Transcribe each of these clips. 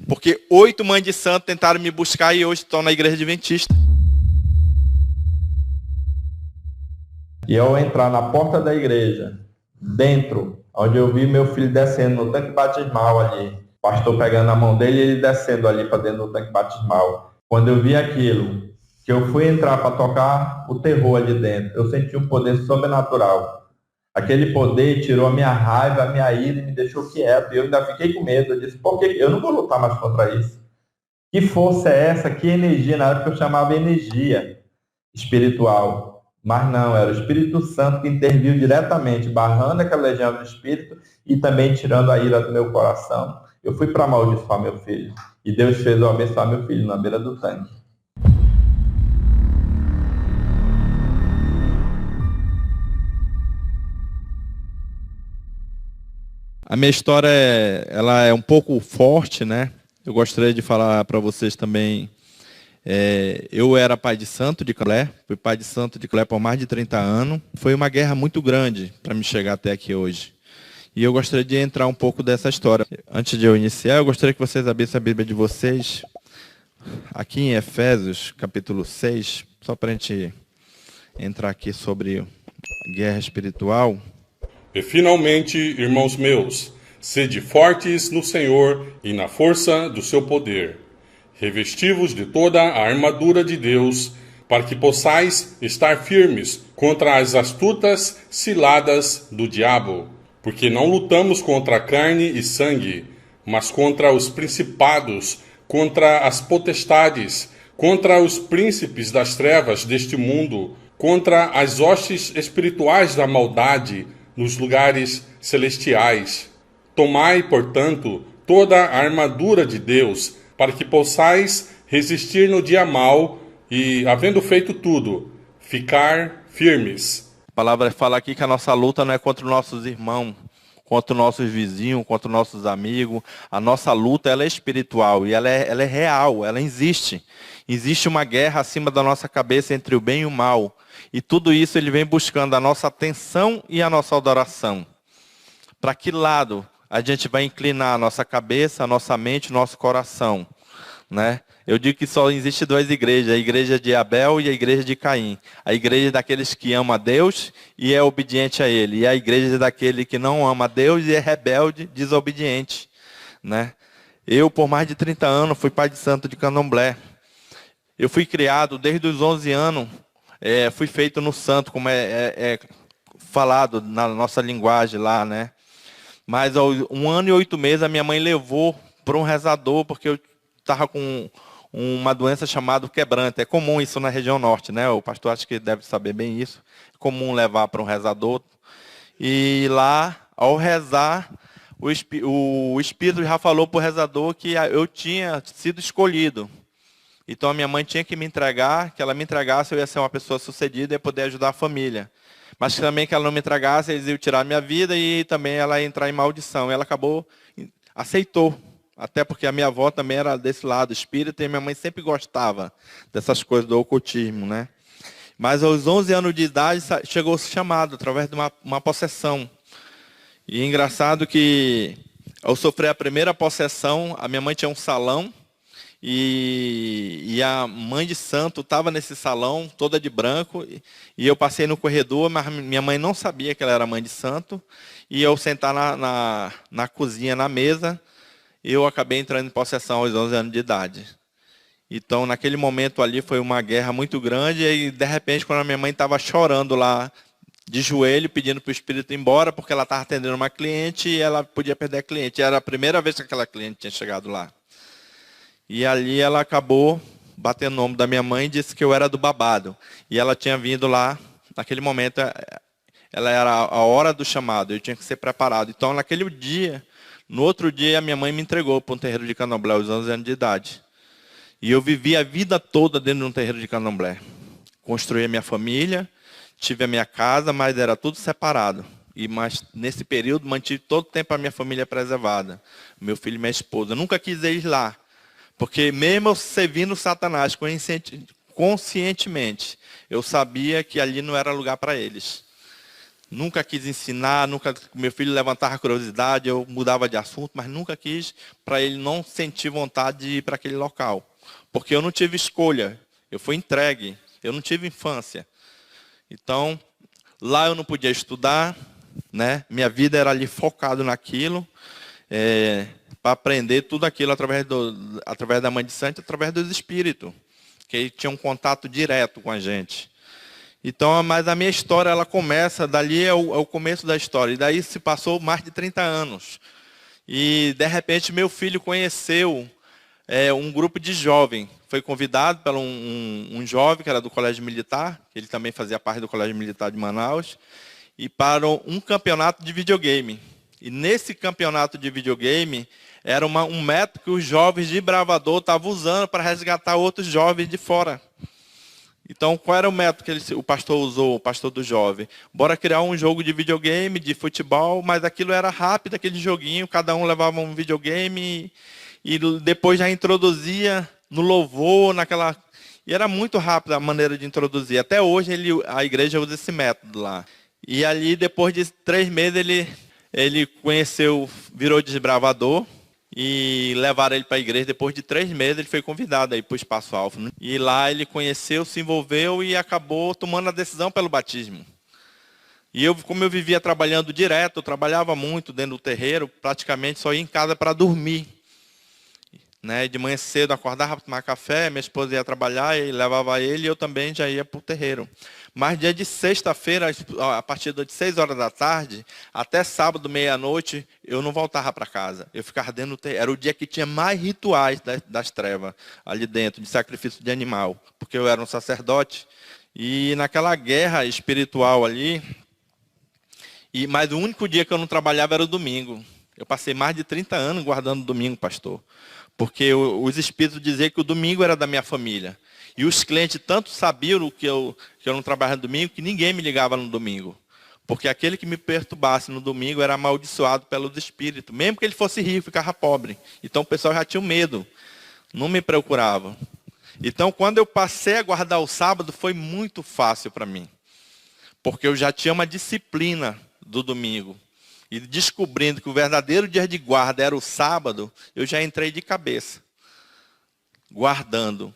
Porque 8 mães de santo tentaram me buscar e hoje estão na igreja adventista. E ao entrar na porta da igreja, dentro, onde eu vi meu filho descendo no tanque batismal ali, o pastor pegando a mão dele e ele descendo ali para dentro do tanque batismal. Quando eu vi aquilo, que eu fui entrar para tocar o terror ali dentro, eu senti um poder sobrenatural. Aquele poder tirou a minha raiva, a minha ira e me deixou quieto. E eu ainda fiquei com medo. Eu disse, por que eu não vou lutar mais contra isso? Que força é essa? Que energia? Na época eu chamava energia espiritual. Mas não, era o Espírito Santo que interviu diretamente, barrando aquela legião do Espírito e também tirando a ira do meu coração. Eu fui para amaldiçoar meu filho. E Deus fez eu abençoar meu filho na beira do tanque. A minha história ela é um pouco forte, né? Eu gostaria de falar para vocês também. Eu era pai de santo de Candomblé, fui pai de santo de Candomblé por mais de 30 anos. Foi uma guerra muito grande para me chegar até aqui hoje. E eu gostaria de entrar um pouco dessa história. Antes de eu iniciar, eu gostaria que vocês abrissem a Bíblia de vocês, aqui em Efésios, capítulo 6, só para a gente entrar aqui sobre guerra espiritual. E finalmente, irmãos meus, sede fortes no Senhor e na força do seu poder. Revesti-vos de toda a armadura de Deus, para que possais estar firmes contra as astutas ciladas do diabo. Porque não lutamos contra carne e sangue, mas contra os principados, contra as potestades, contra os príncipes das trevas deste mundo, contra as hostes espirituais da maldade nos lugares celestiais. Tomai, portanto, toda a armadura de Deus, para que possais resistir no dia mau e, havendo feito tudo, ficar firmes. A palavra fala aqui que a nossa luta não é contra os nossos irmãos, contra os nossos vizinhos, contra os nossos amigos. A nossa luta ela é espiritual e ela é real, ela existe. Existe uma guerra acima da nossa cabeça entre o bem e o mal. E tudo isso ele vem buscando a nossa atenção e a nossa adoração. Para que lado a gente vai inclinar a nossa cabeça, a nossa mente, o nosso coração, né? Eu digo que só existe 2 igrejas, a igreja de Abel e a igreja de Caim. A igreja daqueles que amam a Deus e é obediente a Ele. E a igreja daquele que não ama a Deus e é rebelde, desobediente, né? Eu, por mais de 30 anos, fui pai de santo de Candomblé. Eu fui criado desde os 11 anos, fui feito no santo, como é falado na nossa linguagem lá, né? Mas aos 1 ano e 8 meses, a minha mãe levou para um rezador, porque eu estava com uma doença chamada quebrante. É comum isso na região norte, né? O pastor acho que deve saber bem isso. É comum levar para um rezador. E lá, ao rezar, o Espírito já falou para o rezador que eu tinha sido escolhido. Então a minha mãe tinha que me entregar, que ela me entregasse, eu ia ser uma pessoa sucedida e ia poder ajudar a família. Mas também que ela não me entregasse, eles iam tirar a minha vida e também ela ia entrar em maldição. Ela aceitou. Até porque a minha avó também era desse lado espírita e minha mãe sempre gostava dessas coisas do ocultismo, né? Mas aos 11 anos de idade chegou o chamado, através de uma possessão. E é engraçado que ao sofrer a primeira possessão, a minha mãe tinha um salão e a mãe de santo estava nesse salão, toda de branco, e eu passei no corredor, mas minha mãe não sabia que ela era mãe de santo, e eu sentar na cozinha, na mesa, eu acabei entrando em possessão aos 11 anos de idade. Então, naquele momento ali, foi uma guerra muito grande, e de repente, quando a minha mãe estava chorando lá, de joelho, pedindo para o espírito ir embora, porque ela estava atendendo uma cliente e ela podia perder a cliente. Era a primeira vez que aquela cliente tinha chegado lá. E ali ela acabou batendo o nome da minha mãe e disse que eu era do babado. E ela tinha vindo lá, naquele momento, ela era a hora do chamado, eu tinha que ser preparado. Então, naquele dia, no outro dia, a minha mãe me entregou para um terreiro de Candomblé, aos 11 anos de idade. E eu vivi a vida toda dentro de um terreiro de Candomblé. Construí a minha família, tive a minha casa, mas era tudo separado. Mas nesse período, mantive todo o tempo a minha família preservada. Meu filho e minha esposa. Eu nunca quis ir lá. Porque mesmo eu servindo Satanás conscientemente, eu sabia que ali não era lugar para eles. Nunca quis ensinar, nunca meu filho levantava curiosidade, eu mudava de assunto, mas nunca quis para ele não sentir vontade de ir para aquele local. Porque eu não tive escolha, eu fui entregue, eu não tive infância. Então, lá eu não podia estudar, né? Minha vida era ali focado naquilo, para aprender tudo aquilo através da Mãe de Santo, através dos espíritos, que tinham um contato direto com a gente. Então, mas a minha história, ela começa, dali é o começo da história. E daí se passou mais de 30 anos. E, de repente, meu filho conheceu um grupo de jovens. Foi convidado por um jovem, que era do Colégio Militar, que ele também fazia parte do Colégio Militar de Manaus, e para um campeonato de videogame. E nesse campeonato de videogame, era um método que os jovens de Bravador estavam usando para resgatar outros jovens de fora. Então, qual era o método que o pastor usou, o pastor do jovem? Bora criar um jogo de videogame, de futebol, mas aquilo era rápido, aquele joguinho, cada um levava um videogame e depois já introduzia no louvor, naquela... E era muito rápido a maneira de introduzir. Até hoje a igreja usa esse método lá. E ali, depois de 3 meses, ele conheceu, virou desbravador, e levaram ele para a igreja. Depois de 3 meses, ele foi convidado aí para o Espaço Alfa. Né? E lá ele conheceu, se envolveu e acabou tomando a decisão pelo batismo. E eu, como eu vivia trabalhando direto, eu trabalhava muito dentro do terreiro, praticamente só ia em casa para dormir. Né? De manhã cedo, acordava para tomar café, minha esposa ia trabalhar e levava ele, e eu também já ia para o terreiro. Mas dia de sexta-feira, a partir de 6 horas da tarde, até sábado, meia-noite, eu não voltava para casa. Eu ficava dentro do terreiro. Era o dia que tinha mais rituais das trevas ali dentro, de sacrifício de animal. Porque eu era um sacerdote. E naquela guerra espiritual ali, mas o único dia que eu não trabalhava era o domingo. Eu passei mais de 30 anos guardando o domingo, pastor. Porque os espíritos diziam que o domingo era da minha família. E os clientes tanto sabiam que eu não trabalhava no domingo, que ninguém me ligava no domingo. Porque aquele que me perturbasse no domingo era amaldiçoado pelos espíritos. Mesmo que ele fosse rico, ficava pobre. Então o pessoal já tinha medo. Não me procurava. Então quando eu passei a guardar o sábado, foi muito fácil para mim. Porque eu já tinha uma disciplina do domingo. E descobrindo que o verdadeiro dia de guarda era o sábado, eu já entrei de cabeça. Guardando.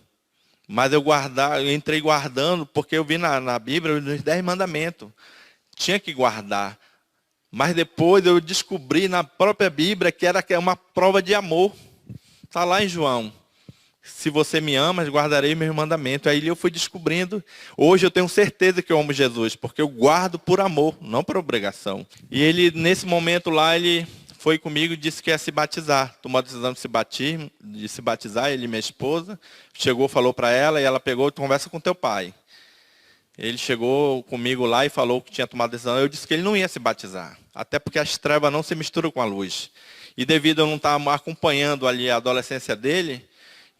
Mas eu entrei guardando porque eu vi na Bíblia os 10 mandamentos. Tinha que guardar. Mas depois eu descobri na própria Bíblia que era uma prova de amor. Está lá em João. Se você me ama, guardarei meus mandamentos. Aí eu fui descobrindo. Hoje eu tenho certeza que eu amo Jesus, porque eu guardo por amor, não por obrigação. E ele, nesse momento lá, ele foi comigo e disse que ia se batizar. Tomou a decisão de se batizar, ele e minha esposa. Chegou, falou para ela, e ela pegou, conversa com teu pai. Ele chegou comigo lá e falou que tinha tomado a decisão. Eu disse que ele não ia se batizar. Até porque as trevas não se misturam com a luz. E devido a eu não estar acompanhando ali a adolescência dele,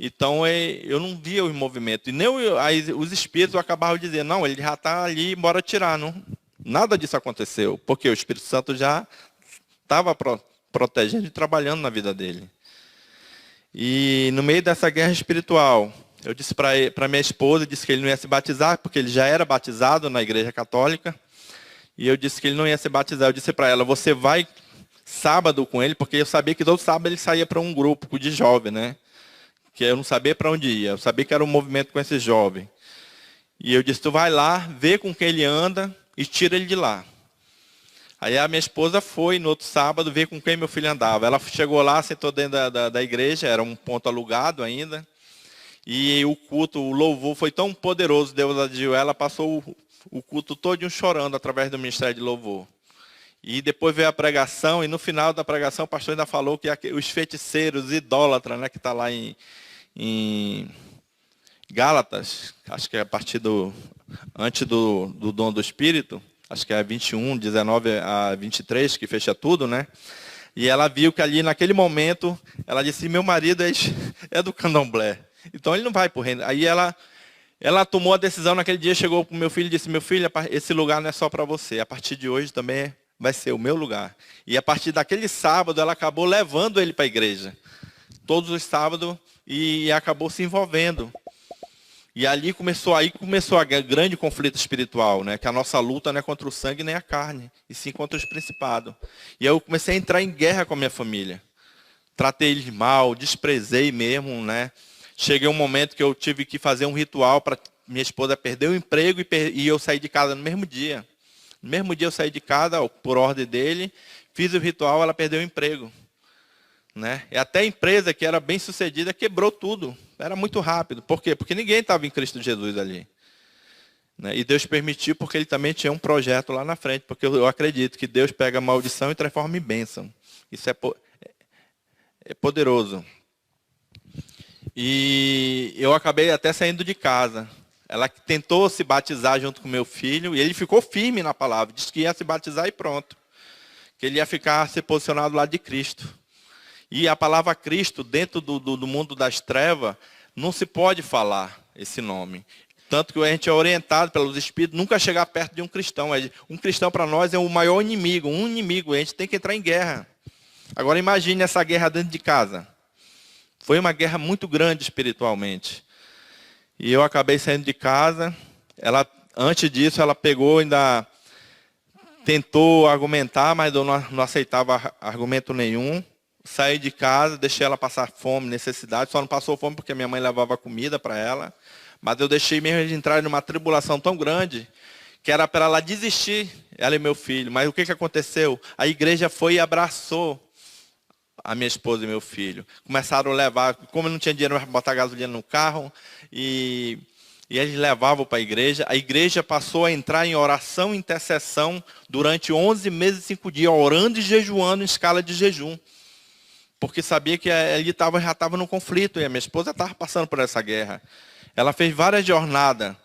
então eu não via os movimentos. E nem os espíritos acabavam dizendo, não, ele já está ali, bora tirar. Não, nada disso aconteceu. Porque o Espírito Santo já estava protegendo e trabalhando na vida dele. E no meio dessa guerra espiritual, eu disse para minha esposa, disse que ele não ia se batizar, porque ele já era batizado na igreja católica. E eu disse que ele não ia se batizar. Eu disse para ela, você vai sábado com ele, porque eu sabia que todo sábado ele saía para um grupo de jovens, né? Que eu não sabia para onde ia, eu sabia que era um movimento com esse jovem. E eu disse, tu vai lá, vê com quem ele anda e tira ele de lá. Aí a minha esposa foi no outro sábado ver com quem meu filho andava. Ela chegou lá, sentou dentro da igreja, era um ponto alugado ainda. E o culto, o louvor foi tão poderoso, Deus agiu. Ela passou o culto todo chorando através do ministério de louvor. E depois veio a pregação, e no final da pregação o pastor ainda falou que os feiticeiros, os idólatras, né, que está lá em Gálatas, acho que é a partir antes do dom do Espírito, acho que é 21, 19 a 23, que fecha tudo, né? E ela viu que ali, naquele momento, ela disse, meu marido é do candomblé, então ele não vai para o reino. Aí ela tomou a decisão naquele dia, chegou para o meu filho e disse, meu filho, esse lugar não é só para você, a partir de hoje também vai ser o meu lugar. E a partir daquele sábado, ela acabou levando ele para a igreja. Todos os sábados, e acabou se envolvendo. E ali começou a grande conflito espiritual, né? Que a nossa luta não é contra o sangue nem a carne, e sim contra os principados. E eu comecei a entrar em guerra com a minha família. Tratei eles mal, desprezei mesmo, né? Cheguei um momento que eu tive que fazer um ritual para minha esposa perder o emprego e eu sair de casa no mesmo dia. No mesmo dia eu saí de casa, por ordem dele, fiz o ritual, ela perdeu o emprego. Né? E até a empresa que era bem sucedida quebrou tudo. Era muito rápido. Por quê? Porque ninguém estava em Cristo Jesus ali. Né? E Deus permitiu porque ele também tinha um projeto lá na frente. Porque eu acredito que Deus pega a maldição e transforma em bênção. Isso é poderoso. E eu acabei até saindo de casa. Ela tentou se batizar junto com meu filho e ele ficou firme na palavra. Disse que ia se batizar e pronto. Que ele ia ficar se posicionado lá de Cristo. E a palavra Cristo, dentro do mundo das trevas, não se pode falar esse nome. Tanto que a gente é orientado pelos Espíritos nunca chegar perto de um cristão. Um cristão para nós é o maior inimigo, um inimigo. A gente tem que entrar em guerra. Agora imagine essa guerra dentro de casa. Foi uma guerra muito grande espiritualmente. E eu acabei saindo de casa. Antes disso, ela pegou ainda tentou argumentar, mas eu não aceitava argumento nenhum. Saí de casa, deixei ela passar fome, necessidade. Só não passou fome porque minha mãe levava comida para ela. Mas eu deixei mesmo de entrar numa tribulação tão grande que era para ela desistir, ela e meu filho. Mas o que aconteceu? A igreja foi e abraçou a minha esposa e meu filho. Começaram a levar, como eu não tinha dinheiro para botar gasolina no carro, e eles levavam para a igreja passou a entrar em oração e intercessão durante 11 meses e 5 dias, orando e jejuando em escala de jejum. Porque sabia que ele já estava no conflito, e a minha esposa estava passando por essa guerra. Ela fez várias jornadas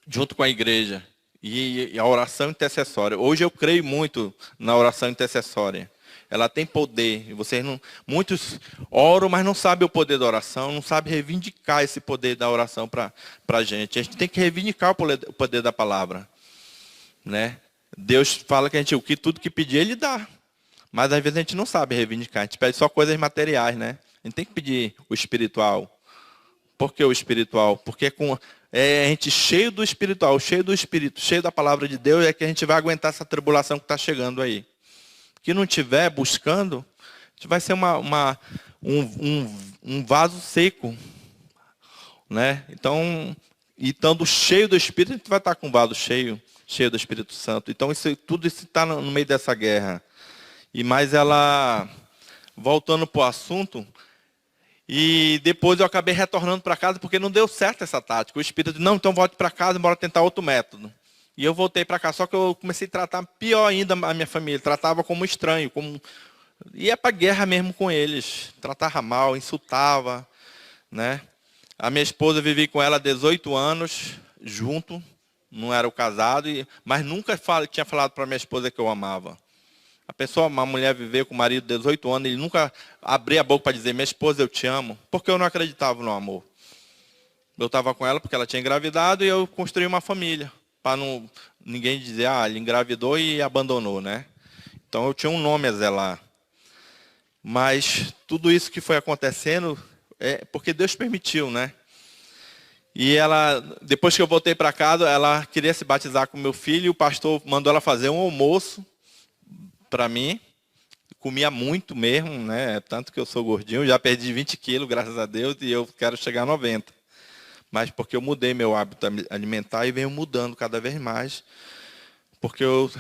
junto com a igreja. E a oração intercessória. Hoje eu creio muito na oração intercessória. Ela tem poder. E muitos oram, mas não sabem o poder da oração, não sabem reivindicar esse poder da oração para a gente. A gente tem que reivindicar o poder da palavra. Né? Deus fala que tudo que pedir, Ele dá. Mas às vezes a gente não sabe reivindicar. A gente pede só coisas materiais, né? A gente tem que pedir o espiritual. Por que o espiritual? Porque a gente cheio do espiritual, cheio do Espírito, cheio da palavra de Deus, é que a gente vai aguentar essa tribulação que está chegando aí. Que não estiver buscando, a gente vai ser um vaso seco. Né? Então, estando cheio do Espírito, a gente vai estar com o vaso cheio do Espírito Santo. Então, tudo isso está no meio dessa guerra. Mas ela, voltando para o assunto, e depois eu acabei retornando para casa porque não deu certo essa tática. O Espírito disse, não, então volte para casa e bora tentar outro método. E eu voltei para cá, só que eu comecei a tratar pior ainda a minha família. Tratava como estranho, ia para guerra mesmo com eles. Tratava mal, insultava. Né? A minha esposa, vivi com ela 18 anos, junto, não era o casado, mas nunca tinha falado para minha esposa que eu amava. Uma mulher viver com o marido de 18 anos, ele nunca abria a boca para dizer, minha esposa, eu te amo, porque eu não acreditava no amor. Eu estava com ela porque ela tinha engravidado e eu construí uma família, para ninguém dizer, ele engravidou e abandonou, né? Então eu tinha um nome a zelar. Mas tudo isso que foi acontecendo é porque Deus permitiu, né? E depois que eu voltei para casa, ela queria se batizar com meu filho e o pastor mandou ela fazer um almoço para mim. Comia muito mesmo, né? Tanto que eu sou gordinho, já perdi 20 quilos, graças a Deus, e eu quero chegar a 90. Mas porque eu mudei meu hábito alimentar e venho mudando cada vez mais. Porque eu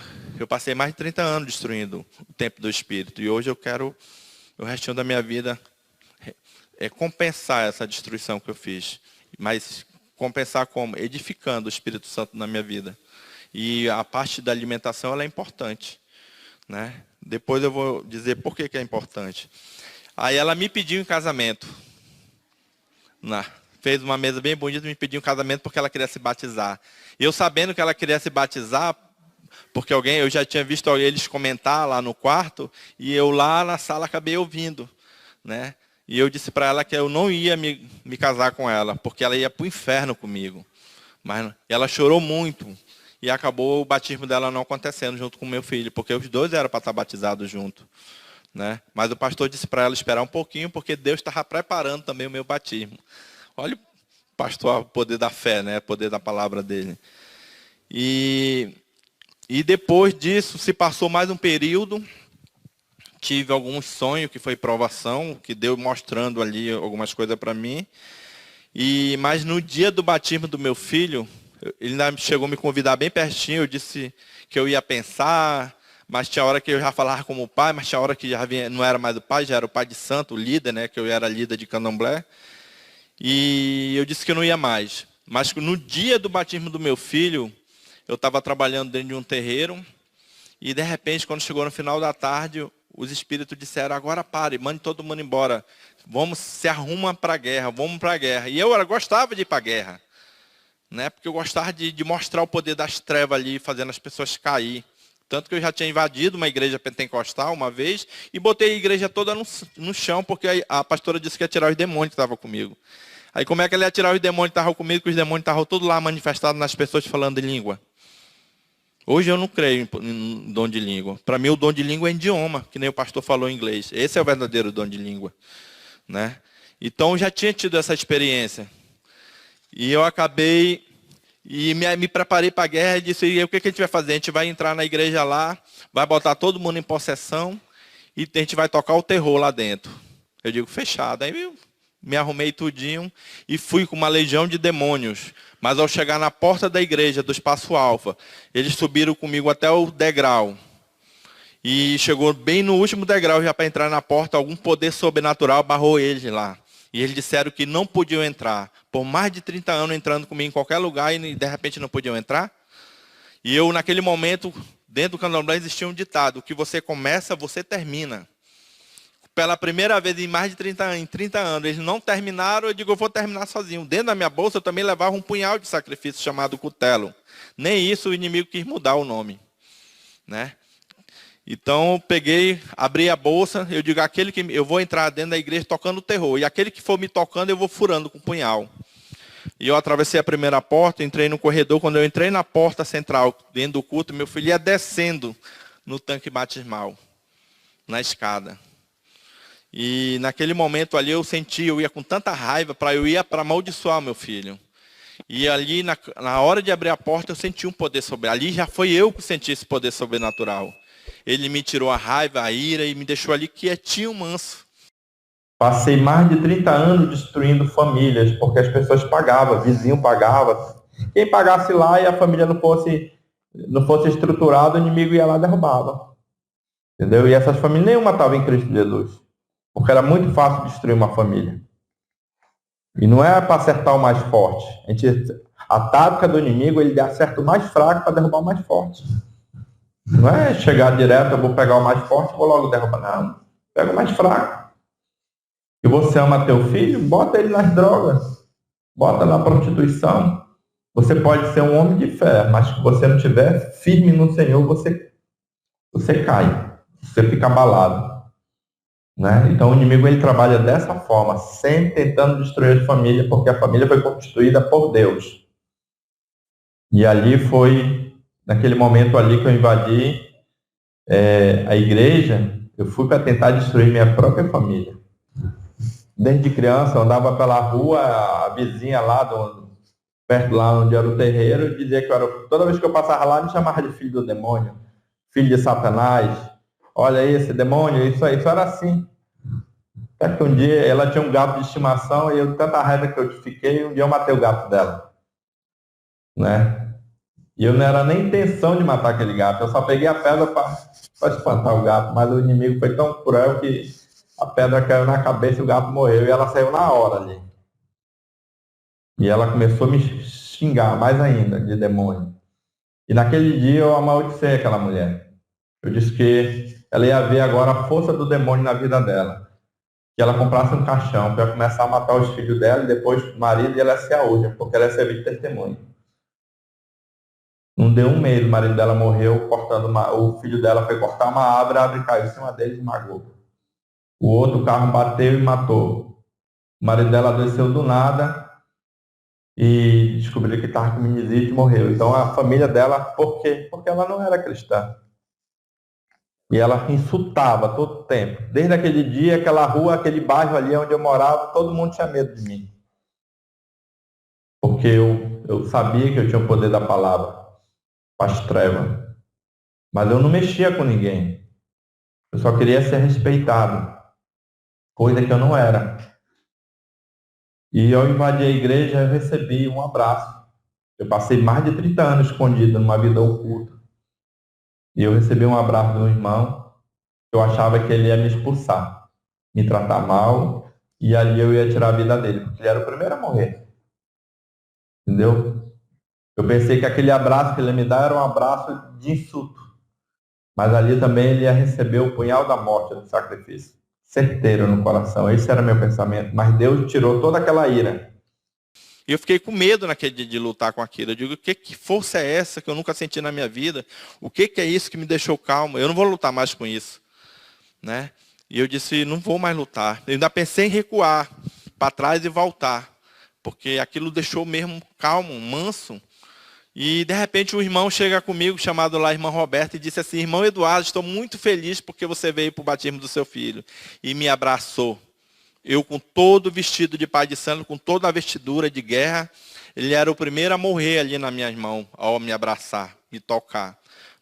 passei mais de 30 anos destruindo o templo do Espírito. E hoje eu quero, o restinho da minha vida, compensar essa destruição que eu fiz. Mas compensar como? Edificando o Espírito Santo na minha vida. E a parte da alimentação ela é importante. Né? Depois eu vou dizer por que é importante. Aí ela me pediu em casamento. Fez uma mesa bem bonita e me pediu em casamento porque ela queria se batizar. E eu sabendo que ela queria se batizar, porque eu já tinha visto eles comentar lá no quarto, e eu lá na sala acabei ouvindo. Né? E eu disse para ela que eu não ia me casar com ela, porque ela ia para o inferno comigo. Mas ela chorou muito. E acabou o batismo dela não acontecendo junto com o meu filho, porque os dois eram para estar batizados juntos. Né? Mas o pastor disse para ela esperar um pouquinho, porque Deus estava preparando também o meu batismo. Olha o pastor, o poder da fé, né? O poder da palavra dele. E depois disso, se passou mais um período, tive alguns sonhos, que foi provação, que Deus mostrando ali algumas coisas para mim. Mas no dia do batismo do meu filho, ele ainda chegou a me convidar bem pertinho, eu disse que eu ia pensar, mas tinha hora que eu já falava como pai, mas tinha hora que já não era mais o pai, já era o pai de santo, o líder, né, que eu era líder de candomblé. E eu disse que eu não ia mais. Mas no dia do batismo do meu filho, eu estava trabalhando dentro de um terreiro, e de repente, quando chegou no final da tarde, os espíritos disseram, agora pare, mande todo mundo embora. Vamos, se arruma para a guerra, vamos para a guerra. E eu gostava de ir para a guerra, né? Porque eu gostava de mostrar o poder das trevas ali, fazendo as pessoas cair. Tanto que eu já tinha invadido uma igreja pentecostal uma vez e botei a igreja toda no chão, porque a pastora disse que ia tirar os demônios que estavam comigo. Aí como é que ele ia tirar os demônios que estavam comigo, que os demônios estavam todos lá manifestados nas pessoas falando em língua? Hoje eu não creio em dom de língua. Para mim o dom de língua é idioma, que nem o pastor falou em inglês. Esse é o verdadeiro dom de língua, né? Então eu já tinha tido essa experiência. E eu acabei, e me preparei para a guerra e disse, e aí, o que a gente vai fazer? A gente vai entrar na igreja lá, vai botar todo mundo em possessão e a gente vai tocar o terror lá dentro. Eu digo, fechado. Aí eu me arrumei tudinho e fui com uma legião de demônios. Mas ao chegar na porta da igreja, do Espaço Alfa, eles subiram comigo até o degrau. E chegou bem no último degrau, já para entrar na porta, algum poder sobrenatural barrou eles lá. E eles disseram que não podiam entrar. Por mais de 30 anos entrando comigo em qualquer lugar e de repente não podiam entrar. E eu, naquele momento, dentro do candomblé existia um ditado, o que você começa, você termina. Pela primeira vez em mais de 30 anos, eles não terminaram, eu digo, eu vou terminar sozinho. Dentro da minha bolsa eu também levava um punhal de sacrifício chamado cutelo. Nem isso o inimigo quis mudar o nome, né? Então eu peguei, abri a bolsa, eu digo, aquele que eu vou entrar dentro da igreja tocando terror, e aquele que for me tocando eu vou furando com o punhal. E eu atravessei a primeira porta, entrei no corredor, quando eu entrei na porta central, dentro do culto, meu filho ia descendo no tanque batismal, na escada. E naquele momento ali eu senti, eu ia com tanta raiva, eu ia para amaldiçoar meu filho. E ali, na hora de abrir a porta, eu senti um poder sobrenatural. Ali já foi eu que senti esse poder sobrenatural. Ele me tirou a raiva, a ira e me deixou ali quietinho, manso. Passei mais de 30 anos destruindo famílias, porque as pessoas pagavam, vizinho pagava. Quem pagasse lá e a família não fosse estruturada, o inimigo ia lá e derrubava. Entendeu? E essas famílias nenhuma estavam em Cristo Jesus. Porque era muito fácil destruir uma família. E não é para acertar o mais forte. A tática do inimigo, ele acerta o mais fraco para derrubar o mais forte. Não é chegar direto, eu vou pegar o mais forte e vou logo derrubar. Não, pega o mais fraco. Se você ama teu filho, bota ele nas drogas. Bota na prostituição. Você pode ser um homem de fé, mas se você não estiver firme no Senhor, você cai. Você fica abalado. Né? Então o inimigo ele trabalha dessa forma, sempre tentando destruir a família, porque a família foi constituída por Deus. E ali foi, naquele momento ali que eu invadi a igreja, eu fui para tentar destruir minha própria família. Desde criança eu andava pela rua, a vizinha lá, perto lá onde era o terreiro, dizia que toda vez que eu passava lá, me chamava de filho do demônio, filho de Satanás. Olha aí esse demônio, isso era assim. Até que um dia ela tinha um gato de estimação e eu, tanta raiva que eu fiquei, um dia eu matei o gato dela. Né? E eu não era nem intenção de matar aquele gato, eu só peguei a pedra para espantar o gato, mas o inimigo foi tão cruel que a pedra caiu na cabeça e o gato morreu e ela saiu na hora ali. E ela começou a me xingar mais ainda de demônio. E naquele dia eu amaldicei aquela mulher. Eu disse que ela ia ver agora a força do demônio na vida dela. Que ela comprasse um caixão para começar a matar os filhos dela e depois o marido e ela se a última, porque ela ia servir de testemunho. Não deu um mês, o marido dela morreu, o filho dela foi cortar uma árvore, a árvore caiu em cima dele e esmagou. O outro carro bateu e matou. O marido dela adoeceu do nada e descobriu que estava com meninite e morreu. Então a família dela, por quê? Porque ela não era cristã. E ela insultava todo o tempo. Desde aquele dia, aquela rua, aquele bairro ali onde eu morava, todo mundo tinha medo de mim. porque eu sabia que eu tinha o poder da palavra para as trevas, mas eu não mexia com ninguém. Eu só queria ser respeitado, coisa que eu não era. E ao invadir a igreja, eu recebi um abraço. Eu passei mais de 30 anos escondido numa vida oculta. E eu recebi um abraço de um irmão. Eu achava que ele ia me expulsar, me tratar mal, e ali eu ia tirar a vida dele, porque ele era o primeiro a morrer. Entendeu? Eu pensei que aquele abraço que ele ia me dar era um abraço de insulto. Mas ali também ele ia receber o punhal da morte do sacrifício. Certeiro no coração. Esse era meu pensamento. Mas Deus tirou toda aquela ira. E eu fiquei com medo naquele dia de lutar com aquilo. Eu digo, que força é essa que eu nunca senti na minha vida? O que é isso que me deixou calmo? Eu não vou lutar mais com isso. Né? E eu disse, não vou mais lutar. Eu ainda pensei em recuar para trás e voltar. Porque aquilo deixou mesmo calmo, manso. E de repente um irmão chega comigo, chamado lá irmão Roberto, e disse assim, irmão Eduardo, estou muito feliz porque você veio para o batismo do seu filho. E me abraçou. Eu com todo vestido de pai de santo, com toda a vestidura de guerra, ele era o primeiro a morrer ali na minha mão, ao me abraçar, me tocar.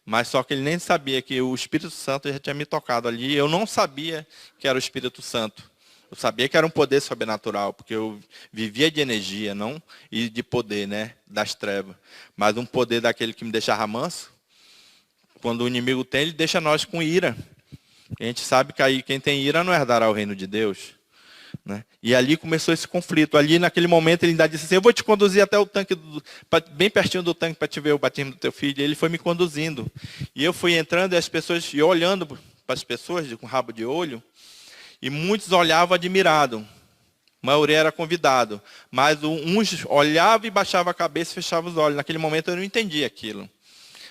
Mas só que ele nem sabia que o Espírito Santo já tinha me tocado ali. Eu não sabia que era o Espírito Santo. Eu sabia que era um poder sobrenatural, porque eu vivia de energia, não e de poder, né, das trevas. Mas um poder daquele que me deixava manso. Quando o inimigo tem, ele deixa nós com ira. A gente sabe que aí quem tem ira não herdará o reino de Deus. Né? E ali começou esse conflito. Ali, naquele momento, ele ainda disse assim, eu vou te conduzir até o tanque, bem pertinho do tanque, para te ver o batismo do teu filho. E ele foi me conduzindo. E eu fui entrando e as pessoas, e olhando para as pessoas com rabo de olho, e muitos olhavam admirados. A maioria era convidado. Mas uns olhavam e baixavam a cabeça e fechavam os olhos. Naquele momento eu não entendi aquilo.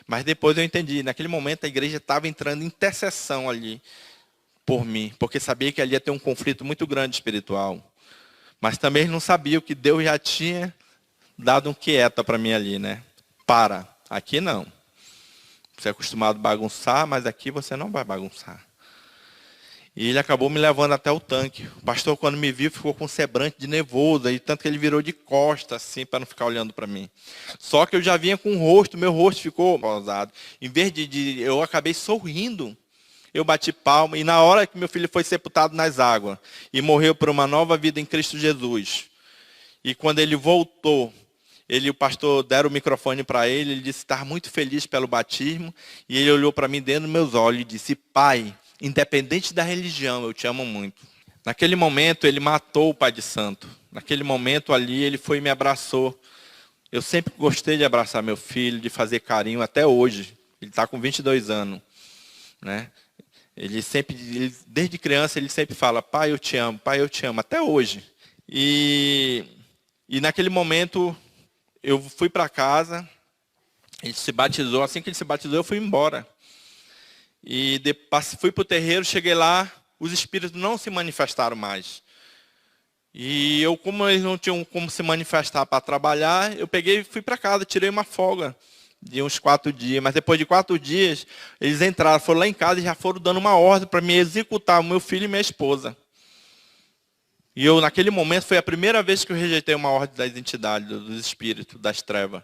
Mas depois eu entendi. Naquele momento a igreja estava entrando em intercessão ali por mim, porque sabia que ali ia ter um conflito muito grande espiritual. Mas também não sabia que Deus já tinha dado um quieta para mim ali, né? Para, aqui não. Você é acostumado a bagunçar, mas aqui você não vai bagunçar. E ele acabou me levando até o tanque. O pastor, quando me viu, ficou com um semblante de nervoso, e tanto que ele virou de costas, assim, para não ficar olhando para mim. Só que eu já vinha com o rosto, meu rosto ficou rosado. Em vez eu acabei sorrindo. Eu bati palma, e na hora que meu filho foi sepultado nas águas, e morreu por uma nova vida em Cristo Jesus, e quando ele voltou, o pastor deram o microfone para ele disse que estava muito feliz pelo batismo, e ele olhou para mim dentro dos meus olhos e disse, pai, independente da religião, eu te amo muito. Naquele momento, ele matou o pai de santo. Naquele momento ali, ele foi e me abraçou. Eu sempre gostei de abraçar meu filho, de fazer carinho, até hoje. Ele está com 22 anos, né? Ele sempre, desde criança, ele sempre fala, pai, eu te amo, até hoje. E naquele momento, eu fui para casa, ele se batizou, assim que ele se batizou, eu fui embora. E fui para o terreiro, cheguei lá, os espíritos não se manifestaram mais. E eu, como eles não tinham como se manifestar para trabalhar, eu peguei e fui para casa, tirei uma folga de uns 4 dias, mas depois de 4 dias, eles entraram, foram lá em casa e já foram dando uma ordem para me executar, o meu filho e minha esposa. E eu, naquele momento, foi a primeira vez que eu rejeitei uma ordem das entidades, dos espíritos, das trevas.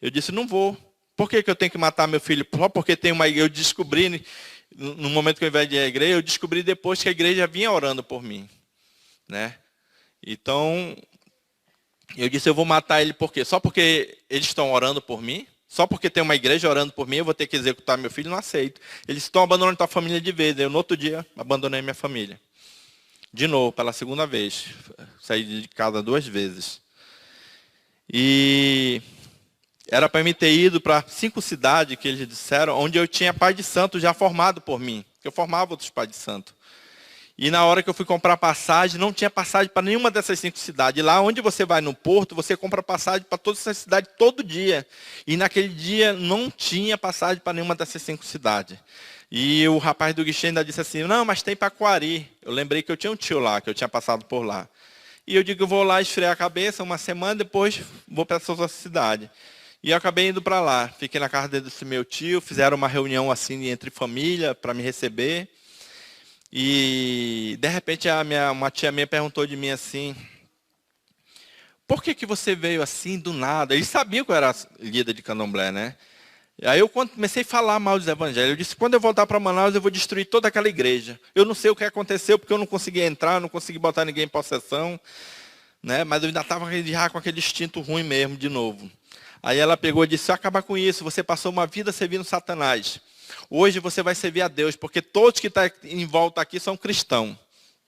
Eu disse, não vou. Por que eu tenho que matar meu filho? Só porque tem uma igreja. Eu descobri, no momento que eu invadi a igreja, eu descobri depois que a igreja vinha orando por mim. Né? Então, eu disse, eu vou matar ele por quê? Só porque eles estão orando por mim? Só porque tem uma igreja orando por mim, eu vou ter que executar meu filho? Não aceito. Eles estão abandonando a família de vez. Eu, no outro dia, abandonei minha família. De novo, pela segunda vez. Saí de casa 2 vezes. E era para me ter ido para 5 cidades, que eles disseram, onde eu tinha pai de santo já formado por mim. Eu formava outros pais de santo. E na hora que eu fui comprar passagem, não tinha passagem para nenhuma dessas 5 cidades. E lá onde você vai no porto, você compra passagem para todas essas cidades todo dia. E naquele dia não tinha passagem para nenhuma dessas 5 cidades. E o rapaz do guichê ainda disse assim, não, mas tem Paquari. Eu lembrei que eu tinha um tio lá, que eu tinha passado por lá. E eu digo, eu vou lá esfriar a cabeça uma semana, depois vou para essa outra cidade. E eu acabei indo para lá. Fiquei na casa desse meu tio, fizeram uma reunião assim entre família para me receber. E de repente uma tia minha perguntou de mim assim, por que você veio assim do nada? Eles sabiam que eu era líder de candomblé, né? Aí eu comecei a falar mal dos evangelhos. Eu disse, quando eu voltar para Manaus, eu vou destruir toda aquela igreja. Eu não sei o que aconteceu, porque eu não consegui entrar, não consegui botar ninguém em possessão, né? Mas eu ainda estava já com aquele instinto ruim mesmo, de novo. Aí ela pegou e disse, se eu acabar com isso, você passou uma vida servindo Satanás. Hoje você vai servir a Deus, porque todos que estão em volta aqui são cristãos.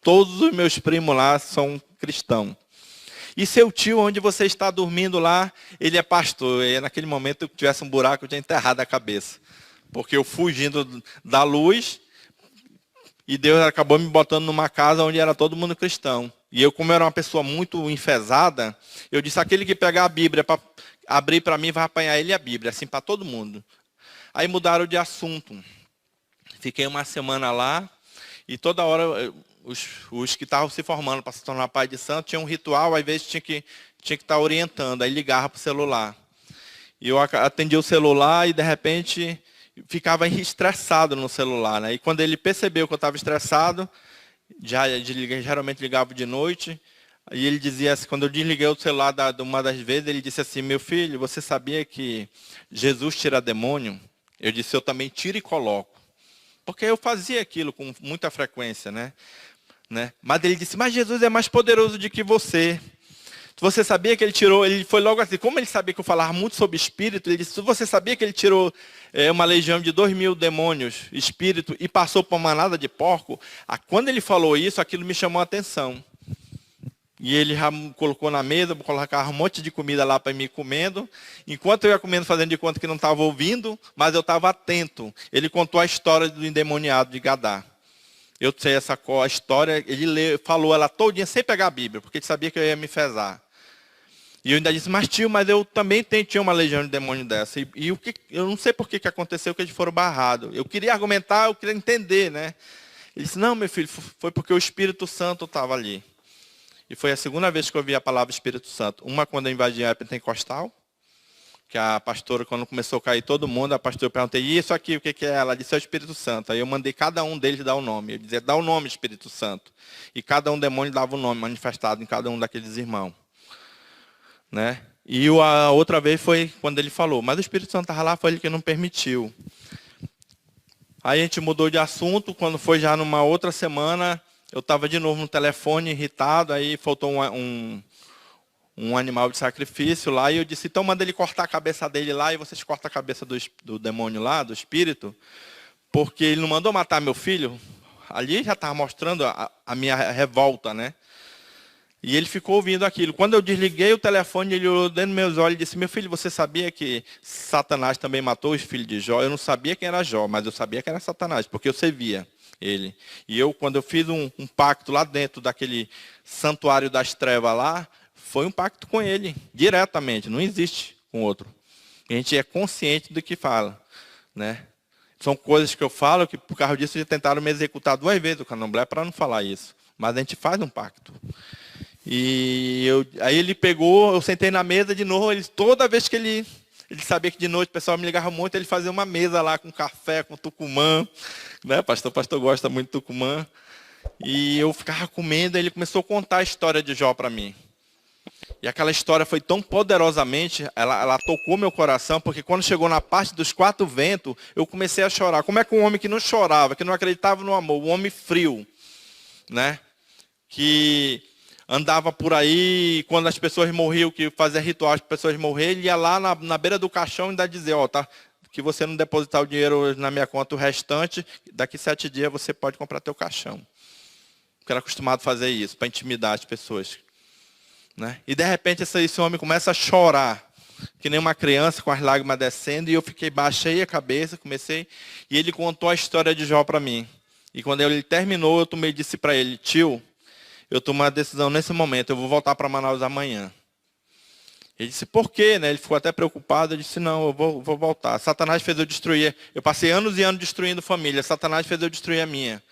Todos os meus primos lá são cristãos. E seu tio, onde você está dormindo lá, ele é pastor. E naquele momento, se tivesse um buraco, eu tinha enterrado a cabeça. Porque eu fugindo da luz, e Deus acabou me botando numa casa onde era todo mundo cristão. E eu, como era uma pessoa muito enfesada, eu disse, aquele que pegar a Bíblia para abrir para mim, vai apanhar ele e a Bíblia, assim para todo mundo. Aí mudaram de assunto. Fiquei uma semana lá, e toda hora os que estavam se formando para se tornar pai de santo tinham um ritual, às vezes tinha que estar orientando, aí ligava para o celular. E eu atendia o celular e de repente ficava estressado no celular, né? E quando ele percebeu que eu estava estressado, geralmente ligava de noite, e ele dizia assim, quando eu desliguei o celular uma das vezes, ele disse assim, meu filho, você sabia que Jesus tira demônio? Eu disse, eu também tiro e coloco. Porque eu fazia aquilo com muita frequência, né? Mas ele disse, mas Jesus é mais poderoso do que você. Você sabia que ele tirou, ele foi logo assim, como ele sabia que eu falava muito sobre espírito, ele disse, você sabia que ele tirou uma legião de 2.000 demônios, espírito, e passou por uma manada de porco? Quando ele falou isso, aquilo me chamou a atenção. E ele já colocou na mesa, colocava um monte de comida lá para mim comendo. Enquanto eu ia comendo, fazendo de conta que não estava ouvindo, mas eu estava atento. Ele contou a história do endemoniado de Gadá. Eu sei essa história, ele falou ela todinha sem pegar a Bíblia, porque ele sabia que eu ia me fezar. E eu ainda disse, mas tio, mas eu também tinha uma legião de demônio dessa. E eu não sei por que aconteceu que eles foram barrados. Eu queria argumentar, eu queria entender, né? Ele disse, não, meu filho, foi porque o Espírito Santo estava ali. E foi a segunda vez que eu ouvi a palavra Espírito Santo. Uma quando eu invadi a pentecostal, que a pastora, quando começou a cair todo mundo, a pastora perguntei, e isso aqui, o que é? Ela disse, é o Espírito Santo. Aí eu mandei cada um deles dar o nome. Eu dizia, dá o nome Espírito Santo. E cada um demônio dava o nome manifestado em cada um daqueles irmãos. Né? E a outra vez foi quando ele falou, mas o Espírito Santo estava lá, foi ele que não permitiu. Aí a gente mudou de assunto, quando foi já numa outra semana, eu estava de novo no telefone, irritado, aí faltou um animal de sacrifício lá, e eu disse, então manda ele cortar a cabeça dele lá, e vocês cortam a cabeça do demônio lá, do espírito, porque ele não mandou matar meu filho. Ali já estava mostrando a minha revolta, né? E ele ficou ouvindo aquilo. Quando eu desliguei o telefone, ele olhou dentro dos meus olhos e disse, meu filho, você sabia que Satanás também matou os filhos de Jó? Eu não sabia quem era Jó, mas eu sabia que era Satanás, porque eu servia ele. E eu, quando eu fiz um pacto lá dentro daquele santuário das trevas lá, foi um pacto com ele, diretamente, não existe com outro. A gente é consciente do que fala, né? São coisas que eu falo que, por causa disso, já tentaram me executar 2 vezes o candomblé para não falar isso. Mas a gente faz um pacto. E aí ele pegou, eu sentei na mesa de novo, toda vez que ele sabia que de noite o pessoal me ligava muito, ele fazia uma mesa lá com café, com tucumã, né? Pastor gosta muito de tucumã. E eu ficava comendo, e ele começou a contar a história de Jó para mim. E aquela história foi tão poderosamente, ela tocou meu coração, porque quando chegou na parte dos 4 ventos, eu comecei a chorar. Como é que um homem que não chorava, que não acreditava no amor, um homem frio, né? Que andava por aí, quando as pessoas morriam, que fazia ritual, as pessoas morreram, ele ia lá na beira do caixão e ainda dizia, tá, que você não depositar o dinheiro na minha conta, o restante, daqui 7 dias você pode comprar teu caixão. Porque era acostumado a fazer isso, para intimidar as pessoas. Né? E de repente esse homem começa a chorar, que nem uma criança com as lágrimas descendo, e eu baixei a cabeça, e ele contou a história de Jó para mim. E quando ele terminou, eu disse para ele, tio, eu tomei uma decisão nesse momento, eu vou voltar para Manaus amanhã. Ele disse, por quê? Né? Ele ficou até preocupado, eu disse, não, eu vou voltar. Satanás fez eu destruir, eu passei anos e anos destruindo família, Satanás fez eu destruir a minha.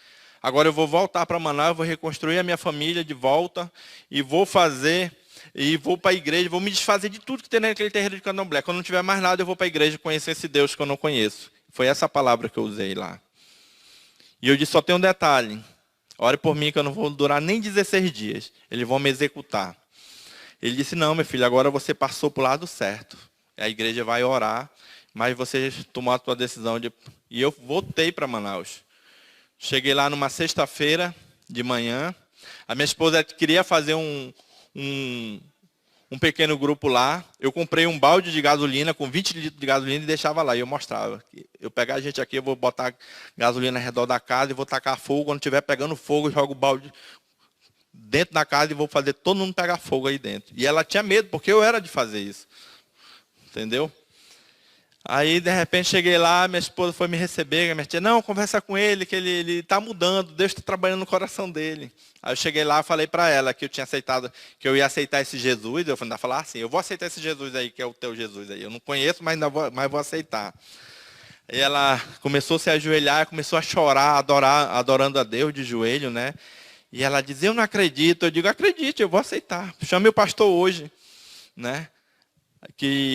Agora eu vou voltar para Manaus, vou reconstruir a minha família de volta, e vou para a igreja, vou me desfazer de tudo que tem naquele terreiro de candomblé. Quando não tiver mais nada, eu vou para a igreja conhecer esse Deus que eu não conheço. Foi essa palavra que eu usei lá. E eu disse, só tem um detalhe. Ore por mim que eu não vou durar nem 16 dias. Eles vão me executar. Ele disse, não, meu filho, agora você passou para o lado certo. A igreja vai orar, mas você tomou a sua decisão. E eu voltei para Manaus. Cheguei lá numa sexta-feira de manhã. A minha esposa queria fazer um pequeno grupo lá. Eu comprei um balde de gasolina com 20 litros de gasolina e deixava lá. E eu mostrava. Eu pegar a gente aqui, eu vou botar gasolina ao redor da casa e vou tacar fogo. Quando estiver pegando fogo, eu jogo o balde dentro da casa e vou fazer todo mundo pegar fogo aí dentro. E ela tinha medo, porque eu era de fazer isso. Entendeu? Aí, de repente, cheguei lá, minha esposa foi me receber, minha tia, não, conversa com ele, que ele está mudando, Deus está trabalhando no coração dele. Aí eu cheguei lá, falei para ela que eu tinha aceitado, que eu ia aceitar esse Jesus, eu ainda falar assim, eu vou aceitar esse Jesus aí, que é o teu Jesus aí. Eu não conheço, mas vou aceitar. Aí ela começou a se ajoelhar, começou a chorar, adorando a Deus de joelho, né? E ela dizia, eu não acredito. Eu digo, acredite, eu vou aceitar. Chame o pastor hoje, né?